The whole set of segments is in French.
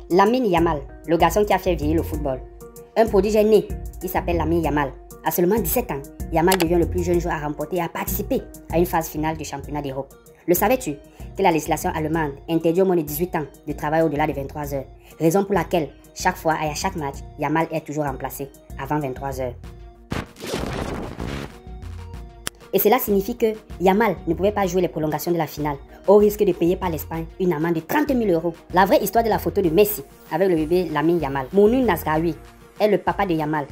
Lamine Yamal, le garçon qui a fait vieillir le football. Un prodige est né, il s'appelle Lamine Yamal. À seulement 17 ans, Yamal devient le plus jeune joueur à remporter et à participer à une phase finale du championnat d'Europe. Le savais-tu que la législation allemande interdit au moins de 18 ans de travail au-delà de 23 heures, raison pour laquelle chaque fois et à chaque match, Yamal est toujours remplacé avant 23 heures. Et cela signifie que Yamal ne pouvait pas jouer les prolongations de la finale, au risque de payer par l'Espagne une amende de 30 000 €. La vraie histoire de la photo de Messi avec le bébé Lamine Yamal. Mounir Nasraoui est le papa de Yamal.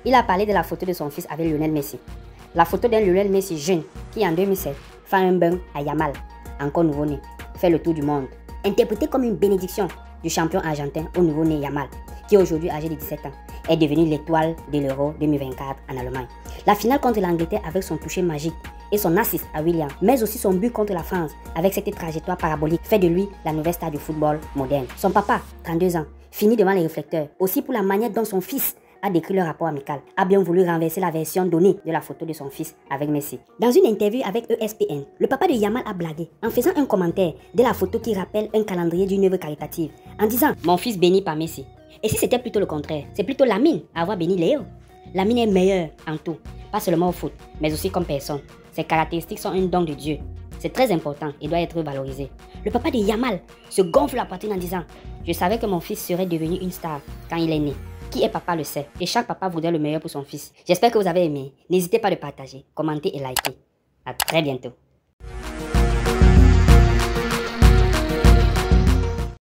Il a parlé de la photo de son fils avec Lionel Messi. La photo d'un Lionel Messi jeune qui en 2007 fait un bain à Yamal, encore nouveau-né, fait le tour du monde. Interprété comme une bénédiction du champion argentin au nouveau-né Yamal, qui est aujourd'hui âgé de 17 ans, est devenu l'étoile de l'Euro 2024 en Allemagne. La finale contre l'Angleterre avec son toucher magique et son assist à William, mais aussi son but contre la France avec cette trajectoire parabolique, fait de lui la nouvelle star du football moderne. Son papa, 32 ans, finit devant les réflecteurs, aussi pour la manière dont son fils a décrit le rapport amical, a bien voulu renverser la version donnée de la photo de son fils avec Messi. Dans une interview avec ESPN, le papa de Yamal a blagué en faisant un commentaire de la photo qui rappelle un calendrier d'une œuvre caritative, en disant « Mon fils béni par Messi ». Et si c'était plutôt le contraire, c'est plutôt Lamine à avoir béni Léo. Lamine est meilleur en tout, pas seulement au foot, mais aussi comme personne. Ses caractéristiques sont un don de Dieu. C'est très important et doit être valorisé. Le papa de Yamal se gonfle la poitrine en disant « Je savais que mon fils serait devenu une star quand il est né. Qui est papa le sait et chaque papa voudrait le meilleur pour son fils. » J'espère que vous avez aimé. N'hésitez pas à le partager, commenter et liker. À très bientôt.